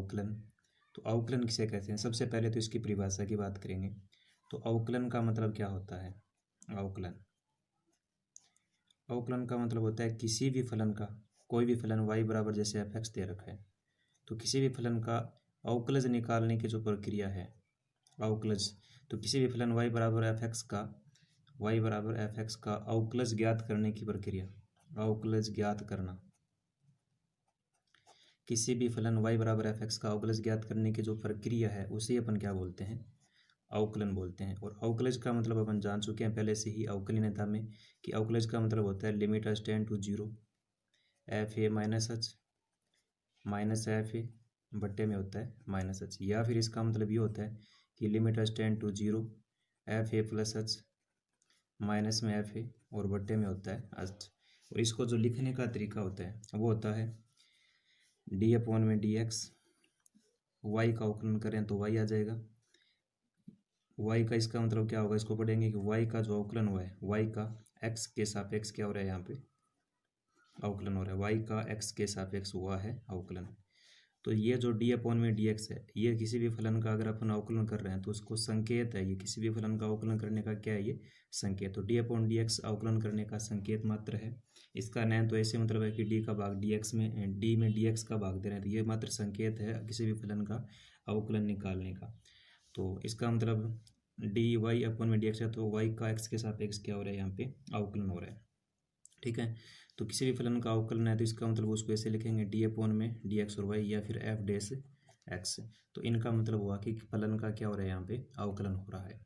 अवकलन। तो अवकलन किसे कहते हैं? सबसे पहले तो इसकी परिभाषा की बात करेंगे। तो अवकलन का मतलब क्या होता है? अवकलन का मतलब होता है किसी भी फलन का, कोई भी फलन y बराबर जैसे f(x) दे रखा है, तो किसी भी फलन का अवकलज निकालने की जो प्रक्रिया है, अवकलज, तो किसी भी फलन y बराबर f(x) का अवकलज ज्ञात करने की प्रक्रिया, अवकलज ज्ञात करना, किसी भी फलन y बराबर f(x) का अवकलज ज्ञात करने की जो प्रक्रिया है उसे अपन क्या बोलते हैं? अवकलन बोलते हैं। और अवकलज का मतलब अपन जान चुके हैं पहले से ही अवकलनीयता में कि अवकलज का मतलब होता है limit h tend to 0 f a minus h minus f a बट्टे में होता है माइनस एच, या फिर इसका मतलब ये होता है कि limit h tend to 0 f a plus h minus में एफ ए और बट्टे में होता है एच। और इसको जो लिखने का तरीका होता है वो होता है डी अपॉन में डी एक्स, वाई का अवकलन करें तो वाई आ जाएगा, y का इसका मतलब क्या होगा, इसको पढ़ेंगे कि y का जो अवकलन हुआ है, y का x के सापेक्ष क्या हो रहा है, यहाँ पे अवकलन हो रहा है, y का x के सापेक्ष हुआ है अवकलन। तो ये जो d अपॉन में dx है, ये किसी भी फलन का अगर अपन अवकलन कर रहे हैं तो उसको संकेत है, ये किसी भी फलन का अवकलन करने का क्या है, ये संकेत। तो d अपॉन dx अवकलन करने का संकेत मात्र है। इसका नैन तो ऐसे मतलब है कि d का भाग dx में, d में dx का भाग दे रहे हैं, तो ये मात्र संकेत है किसी भी फलन का अवकलन निकालने का। तो इसका मतलब डी वाई अपॉन में डी एक्स है, तो वाई का एक्स के सापेक्ष क्या हो रहा है, यहाँ पे अवकलन हो रहा है। ठीक है, तो किसी भी फलन का अवकलन है तो इसका मतलब उसको ऐसे लिखेंगे डी अपॉन में डी एक्स और वाई, या फिर एफ डैश एक्स। तो इनका मतलब हुआ कि फलन का क्या हो रहा है, यहाँ पे अवकलन हो रहा है।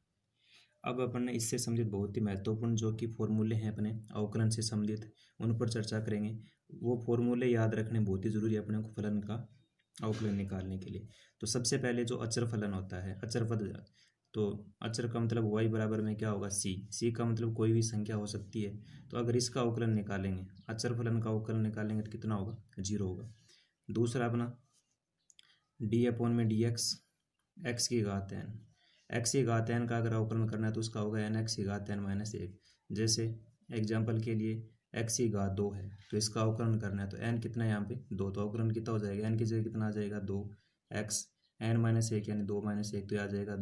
अब अपन ने इससे संबंधित बहुत ही महत्वपूर्ण जो कि फॉर्मूले हैं अपने अवकलन से संबंधित, उन पर चर्चा करेंगे। वो फॉर्मूले याद रखने बहुत ही जरूरी है अपने को फलन का अवकलन निकालने के लिए। तो सबसे पहले जो अचर फलन होता है, अचर पद, तो अचर का मतलब y बराबर में क्या होगा, c का मतलब कोई भी संख्या हो सकती है। तो अगर इसका अवकलन निकालेंगे, अचर फलन का अवकलन निकालेंगे तो कितना होगा, 0 होगा। दूसरा अपना d अपॉन में डी एक्स, एक्स की घात n, एक्स की घात n का अगर अवकलन करना है तो उसका होगा n x की घात n माइनस 1। जैसे एग्जाम्पल के लिए x की घात 2 है तो इसका अवकलन करना है तो n कितना है यहाँ पे 2, तो अवकलन कितना हो जाएगा, n की जगह कितना आ जाएगा 2x n माइनस 1 यानी 2 माइनस 1, तो आ जाएगा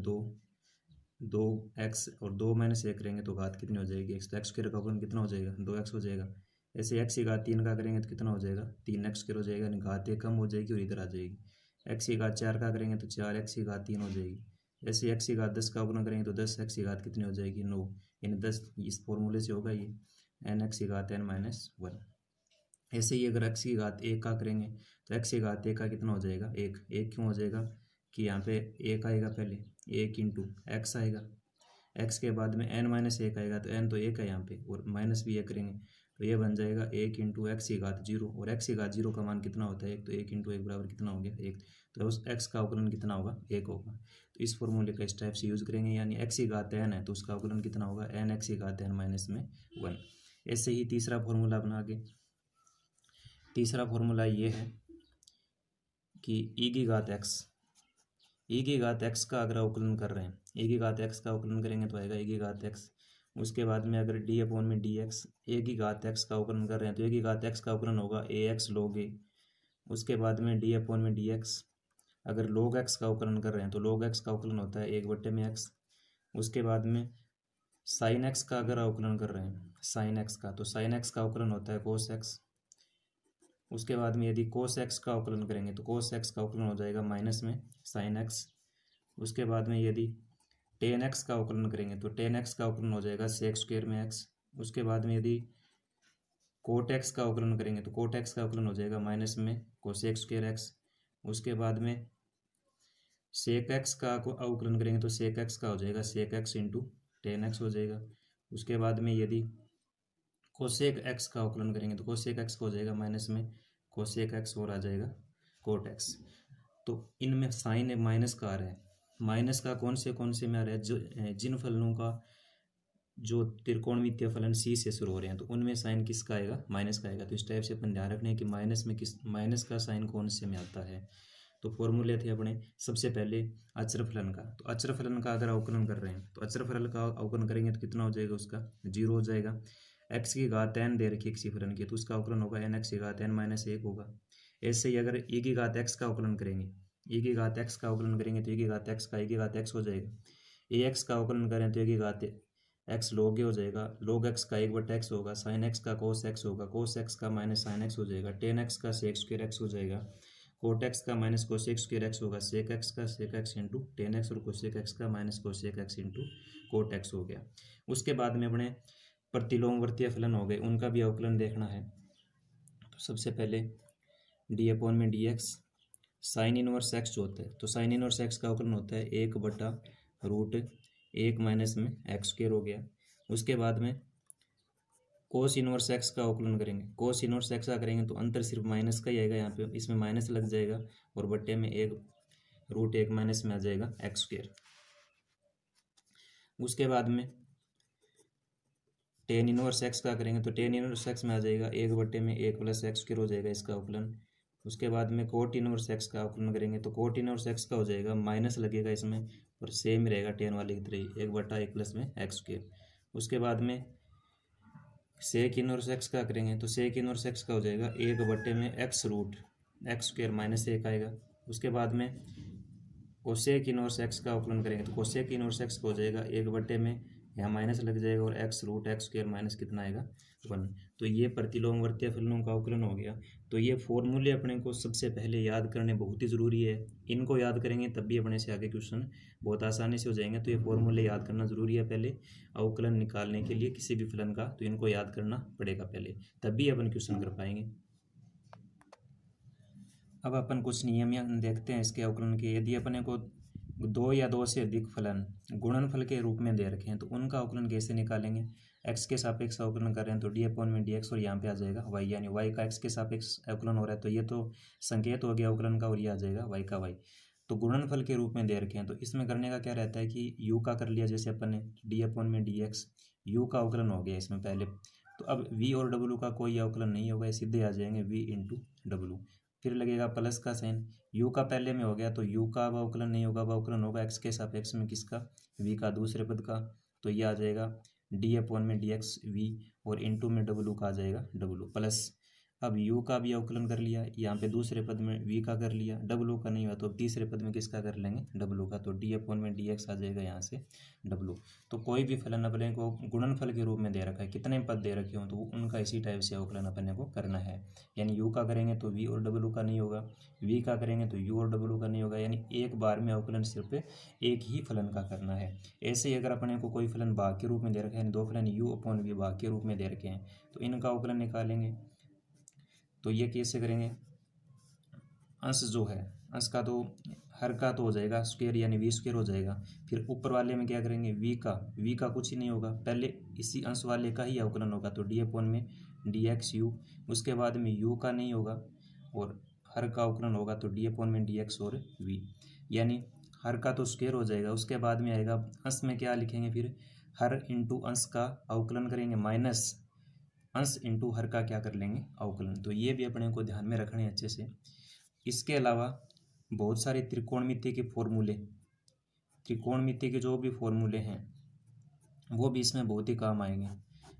2x और 2 माइनस 1 करेंगे तो घात कितनी हो जाएगी x, तो x स्क्वायर का अवकलन कितना हो जाएगा 2x हो जाएगा। ऐसे x की घात 3 का करेंगे तो कितना हो जाएगा 3x स्क्वायर हो जाएगा, यानी घात 1 कम हो जाएगी और इधर आ जाएगी। x की घात 4 का करेंगे तो 4x की घात 3 हो जाएगी। ऐसे x की घात 10 का अवकलन करेंगे तो 10x की घात कितनी हो जाएगी 9, यानी 10 इस फॉर्मूले से होगा ये nx की घात n माइनस 1। ऐसे ही अगर x की घात 1 का करेंगे तो x की घात 1 का कितना हो जाएगा 1, 1 क्यों हो जाएगा कि यहाँ पे 1 आएगा, पहले 1 इंटू एक्स आएगा, x के बाद में n माइनस 1 आएगा, तो n तो 1 है यहाँ पे और माइनस भी 1 करेंगे तो ये बन जाएगा 1 इंटू एक्स की घात 0, और x की घात 0 का मान कितना होता है 1, तो 1 इंटू 1 बराबर कितना हो गया 1, तो उस x का अवकलन कितना होगा 1 होगा। तो इस फॉर्मूले का इस टाइप से यूज़ करेंगे, यानी x की घात n है तो उसका अवकलन कितना होगा n x की घात n माइनस में 1। ऐसे ही तीसरा फॉर्मूला अपना आगे, तीसरा फॉर्मूला ये है कि e की घात x, e की घात x का अगर अवकलन कर रहे हैं, e की घात x का अवकलन करेंगे तो आएगा e की घात x। उसके बाद में अगर d अपॉन में डी एक्स, ए की घात x का अवकलन कर रहे हैं तो ए की घात x का अवकलन होगा ax log a। उसके बाद में d अपॉन में डी एक्स, अगर log x का अवकलन कर रहे हैं तो log x का अवकलन होता है 1 बट्टे में x। उसके बाद में साइन x का अगर अवकलन कर रहे हैं, साइन x का, तो साइन x का अवकलन होता है cos x। उसके बाद में यदि cos x का अवकलन करेंगे तो cos x का अवकलन हो जाएगा माइनस में sin x। उसके बाद में यदि tan x का अवकलन करेंगे तो tan x का अवकलन हो जाएगा sec स्क्वायर में x। उसके बाद में यदि cot x का अवकलन करेंगे तो cot x का अवकलन हो जाएगा माइनस में cosec स्क्वायर x। उसके बाद में sec x का अवकलन करेंगे तो sec x का हो जाएगा sec x into tan x हो जाएगा। उसके बाद में यदि cosec x का अवकलन करेंगे तो cosec x का हो जाएगा माइनस में cosec x और आ जाएगा cot x। तो इनमें साइन माइनस का आ रहा है, माइनस का कौन से में आ रहा है, जो जिन फलनों का जो त्रिकोणमितीय फलन सी से शुरू हो रहे हैं तो उनमें साइन किसका आएगा, माइनस का आएगा। तो इस टाइप से अपन ध्यान रखना है कि माइनस का साइन कौन से में आता है। तो फॉर्मूले थे अपने सबसे पहले अचर फलन का, तो अचर फलन का अगर अवकलन कर रहे हैं तो अचर फलन का अवकलन करेंगे तो कितना हो जाएगा, उसका 0 हो जाएगा। x की घात n दे रखी है किसी फलन की तो उसका अवकलन होगा n x की घात n माइनस 1 होगा। ऐसे ही अगर e की घात x का अवकलन करेंगे e की घात x का अवकलन करेंगे तो e की घात x का e की घात x हो जाएगा। ax का अवकलन करें तो e की घात x log a हो जाएगा, log x का 1/x होगा, sin x का cos x होगा, cos x का माइनस sin x हो जाएगा, tan x का sec स्क्वायर x हो जाएगा, cot x का माइनस cosec स्क्वायर x होगा, sec x का sec x into tan x और cosec x का minus cosec x into cot x हो गया। उसके बाद में अपने प्रतिलोमवर्तीय फलन हो गए, उनका भी अवकलन देखना है। तो सबसे पहले डी अपॉन में D x sine inverse x जो होता है, तो साइन इनवर्स एक्स का अवकलन होता है 1/√1 माइनस में एक्स स्क्वायर हो गया। उसके बाद में कोस इनवर्स एक्स का अवकलन करेंगे, कोस इनवर्स एक्स का करेंगे तो अंतर सिर्फ माइनस का ही आएगा, यहाँ पे इसमें माइनस लग जाएगा और बट्टे में 1√1 माइनस में आ जाएगा एक्स स्क्वायर। उसके बाद में टेन इनवर्स एक्स का करेंगे तो टेन इनवर्स एक्स में आ जाएगा 1/1 प्लस एक्स स्क्वायर हो जाएगा इसका अवकलन। उसके बाद में कोट इनवर्स एक्स का अवकलन करेंगे तो कोट इनवर्स एक्स का हो जाएगा, माइनस लगेगा इसमें और सेम रहेगा टेन वाले की तरह 1/1 प्लस में एक्स स्क्वायर। उसके बाद में सेक इनवर्स एक्स का करेंगे तो सेक इनवर्स एक्स का हो जाएगा 1/x स्क्वायर माइनस 1 आएगा। उसके बाद में कोसेक इनवर्स एक्स का अवकलन करेंगे तो कोसेक इनवर्स एक्स का हो जाएगा 1/में यहाँ माइनस लग जाएगा और x स्क्वायर माइनस कितना आएगा 1। तो ये प्रतिलोमवर्तीय फलनों का अवकलन हो गया। तो ये फॉर्मूले अपने को सबसे पहले याद करने बहुत ही ज़रूरी है, इनको याद करेंगे तब भी अपने से आगे क्वेश्चन बहुत आसानी से हो जाएंगे। तो ये फॉर्मूले याद करना ज़रूरी है पहले अवकलन निकालने के लिए किसी भी फलन का, तो इनको याद करना पड़ेगा पहले, तब भी अपन क्वेश्चन कर पाएंगे। अब अपन कुछ नियम देखते हैं इसके अवकलन के। यदि अपने को 2 या 2 से अधिक फलन गुणनफल के रूप में दे रखे हैं तो उनका अवकलन कैसे निकालेंगे। x के सापेक्ष अवकलन कर रहे हैं तो डी अपॉन में डी एक्स और यहाँ पे आ जाएगा y, यानी y का x के सापेक्ष अवकलन हो रहा है तो ये तो संकेत हो गया अवकलन का और ये आ जाएगा y का y। तो गुणनफल के रूप में दे रखे हैं तो इसमें करने का क्या रहता है कि u का कर लिया, जैसे अपन ने डी अपॉन में डी एक्स u का अवकलन हो गया इसमें पहले। तो अब v और w का कोई अवकलन नहीं होगा, सीधे आ जाएंगे v इंटू डब्लू, फिर लगेगा प्लस का साइन, u का पहले में हो गया तो u का अब अवकलन नहीं होगा, अब अवकलन होगा x के सापेक्ष में किसका, v का दूसरे पद का। तो ये आ जाएगा डी अपॉन में डी एक्स v और इंटू में w का आ जाएगा w प्लस। अब u का भी अवकलन कर लिया, यहाँ पे दूसरे पद में v का कर लिया, w का नहीं हुआ तो अब तीसरे पद में किसका कर लेंगे w का। तो डी अपॉन में डी एक्स आ जाएगा यहाँ से w। तो कोई भी फलन अपने को गुणनफल के रूप में दे रखा है, कितने पद दे रखे हो तो उनका इसी टाइप से अवकलन अपने को करना है। यानी u का करेंगे तो v और w का नहीं होगा, v का करेंगे तो u और w का नहीं होगा, यानी एक बार में अवकलन सिर्फ एक ही फलन का करना है। ऐसे ही अगर अपने को कोई फलन भाग के रूप में दे रखे हैं, 2 फलन u अपॉन v भाग के रूप में दे रखे हैं तो इनका अवकलन निकालेंगे। तो ये कैसे करेंगे, अंश जो है अंश का तो हर का तो हो जाएगा स्क्वायर यानी v स्क्वायर हो जाएगा। फिर ऊपर वाले में क्या करेंगे v का कुछ ही नहीं होगा, पहले इसी अंश वाले का ही अवकलन होगा तो डी अपॉन में डी एक्स यू। उसके बाद में u का नहीं होगा और हर का अवकलन होगा तो डी अपॉन में डी एक्स और v, यानी हर का तो स्क्वायर हो जाएगा। उसके बाद में आएगा अंश में क्या लिखेंगे, फिर हर इंटू अंश का अवकलन करेंगे माइनस अंश इंटू हर का क्या कर लेंगे अवकलन। तो ये भी अपने को ध्यान में रखने अच्छे से। इसके अलावा बहुत सारे त्रिकोणमिति के फॉर्मूले, त्रिकोणमिति के जो भी फॉर्मूले हैं वो भी इसमें बहुत ही काम आएंगे,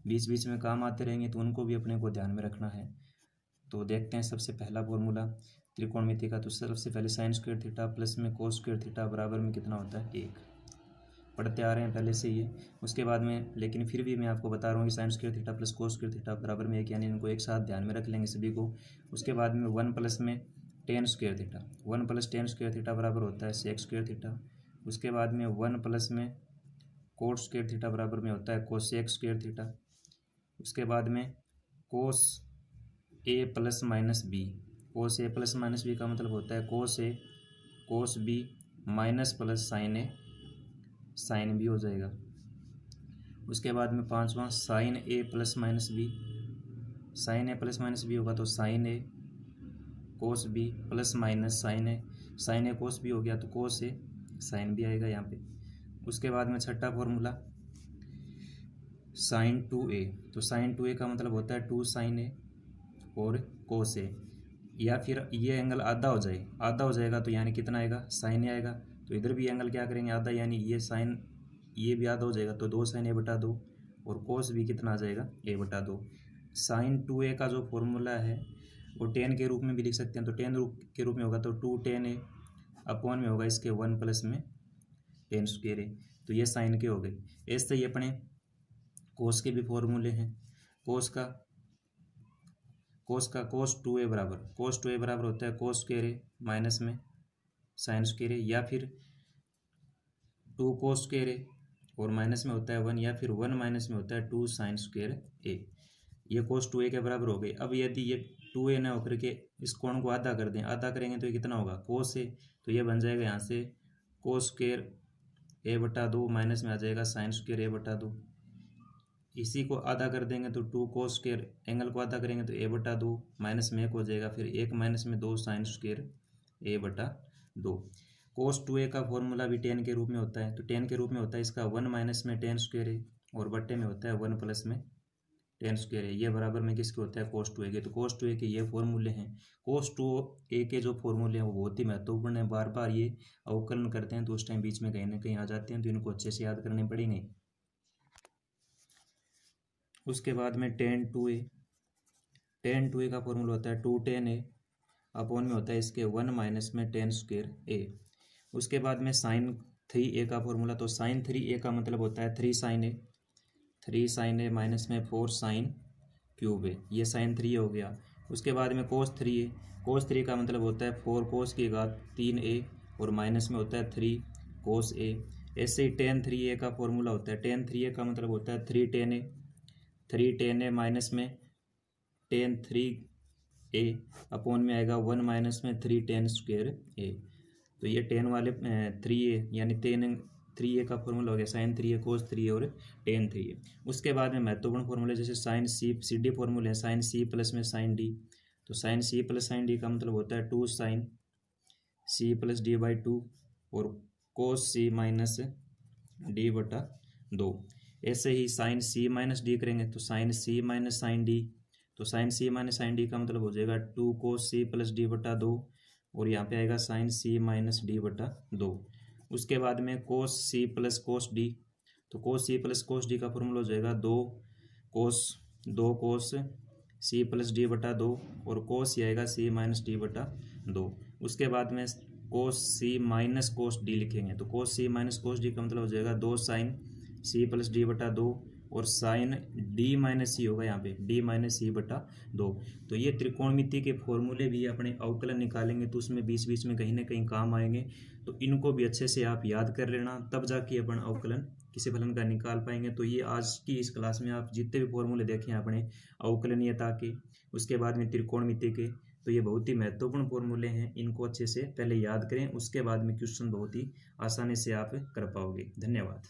बीच बीच में काम आते रहेंगे तो उनको भी अपने को ध्यान में रखना है। तो देखते हैं सबसे पहला फॉर्मूला त्रिकोणमिति का। तो सबसे पहले साइन स्क्वायर थीटा प्लस में कोस स्क्वायर थीटा बराबर में कितना होता है 1, पढ़ते आ रहे हैं पहले से ये। उसके बाद में लेकिन फिर भी मैं आपको बता रहा हूँ कि sine square theta plus cos square theta बराबर में 1, यानी इनको एक साथ ध्यान में रख लेंगे सभी को। उसके बाद में 1 प्लस में ten square theta, 1 plus ten square theta बराबर होता है सेक स्क्वायर थीटा। उसके बाद में 1 प्लस में कोट स्क्वायर थीटा बराबर में होता है कोसेक स्क्वायर थीटा। उसके बाद में cos A plus minus B, cos A plus minus B का मतलब होता है cos A cos B minus plus sine A sine B हो जाएगा। उसके बाद में 5वां sine A plus minus B, sine A plus minus B होगा तो sine A cos B plus minus sine A cos B हो गया तो कोस ए साइन बी आएगा यहाँ पे। उसके बाद में छठा फॉर्मूला साइन 2a, तो साइन 2a का मतलब होता है 2 साइन ए और कोस ए, या फिर ये एंगल आधा हो जाएगा तो यानी कितना आएगा साइन ए आएगा। तो इधर भी एंगल क्या करेंगे आधा, यानी ये साइन ये भी आधा हो जाएगा तो 2 साइन ए बटा 2 और कोस भी कितना आ जाएगा a बटा 2। साइन 2a का जो फॉर्मूला है वो टेन के रूप में भी लिख सकते हैं, तो टेन के रूप में होगा तो 2 tan a अपॉन में होगा इसके 1 प्लस में टेन स्क्वायर ए। तो ये साइन के हो गए। ऐसे ही अपने कोस के भी फॉर्मूले हैं। कोस 2a बराबर होता है कोस स्क्वायर ए माइनस में साइन स्क्वायर ए, या फिर 2 कोस स्क्वायर ए और माइनस में होता है 1, या फिर 1 माइनस में होता है 2 साइन स्क्वायर ए। ये कोस 2a के बराबर हो गई। अब यदि ये 2a ना होकर के इस कोण को आधा कर दें, आधा करेंगे तो ये कितना होगा कोस ए, तो ये बन जाएगा यहाँ से कोस स्क्वायर ए बटा 2 माइनस में आ जाएगा साइन स्क्वायर ए बटा 2। इसी को आधा कर देंगे तो 2 कोस स्क्वायर, एंगल को आधा करेंगे तो ए बटा 2 माइनस में 1 हो जाएगा, फिर 1 माइनस में 2 साइन स्क्वायर ए बटा 2। कोस 2a का फॉर्मूला भी टेन के रूप में होता है। तो टेन के रूप में होता है इसका 1 माइनस में टेन स्क्वायर ए और बट्टे में होता है 1 प्लस में टेन स्क्वायर ए। ये बराबर में किसके होता है कोस 2a के। तो कोस 2a के ये फॉर्मूले हैं। कोस 2a के जो फॉर्मूले हैं वो बहुत ही महत्वपूर्ण है। बार बार ये अवकलन करते हैं तो उस टाइम बीच में कहीं ना कहीं आ जाते हैं, तो इनको अच्छे से याद करने पड़ेंगे। उसके बाद में टेन 2a का फॉर्मूला होता है 2 टेन ए अपॉन में होता है इसके 1 माइनस में टेन स्क्वायर ए। उसके बाद में साइन 3a का फॉर्मूला, तो साइन 3a का मतलब होता है 3 साइन ए माइनस में 4 साइन क्यूब ए। ये साइन 3 हो गया। उसके बाद में कोस 3 का मतलब होता है 4 कोस की घात 3a और माइनस में होता है 3 कोस ए। ऐसे ही टेन 3a का फॉर्मूला होता है, टेन 3a का मतलब होता है 3 टेन ए माइनस में टेन 3a अपॉन में आएगा 1 माइनस में 3 टेन स्क्वायर ए। तो ये टेन वाले 3a यानी टेन 3a का फॉर्मूला हो गया साइन 3a कोस 3a और टेन 3a। उसके बाद में महत्वपूर्ण फॉर्मूले जैसे साइन सी डी फॉर्मूले हैं, साइन सी प्लस में साइन डी। तो sine C plus sine D का मतलब होता है 2 sine C plus D by 2 और कोस सी माइनस डी बटा 2। ऐसे ही साइन सी माइनस डी करेंगे तो sine C minus sine D, तो sine C minus sine D का मतलब हो जाएगा 2 कोस सी प्लस डी बटा 2 और यहाँ पे आएगा साइन सी माइनस डी बटा 2। उसके बाद में कोस सी प्लस कोस डी, तो कोस सी प्लस कोस डी का फॉर्मूला हो जाएगा 2 कोस सी प्लस डी बटा 2 और कोस ये आएगा सी माइनस डी बटा 2। उसके बाद में कोस सी माइनस कोस डी लिखेंगे, तो कोस सी माइनस कोस डी का मतलब हो जाएगा 2 साइन सी प्लस डी बटा 2 और साइन डी माइनस सी होगा यहाँ पे डी माइनस सी बटा 2। तो ये त्रिकोणमिति के फॉर्मूले भी अपने अवकलन निकालेंगे तो उसमें बीच बीच में कहीं ना कहीं काम आएंगे। तो इनको भी अच्छे से आप याद कर लेना, तब जाके अपन अवकलन किसी फलन का निकाल पाएंगे। तो ये आज की इस क्लास में आप जितने भी फॉर्मूले देखें अपने अवकलनीयता के, उसके बाद में त्रिकोणमिति के, तो ये बहुत ही महत्वपूर्ण फॉर्मूले हैं। इनको अच्छे से पहले याद करें, उसके बाद में क्वेश्चन बहुत ही आसानी से आप कर पाओगे। धन्यवाद।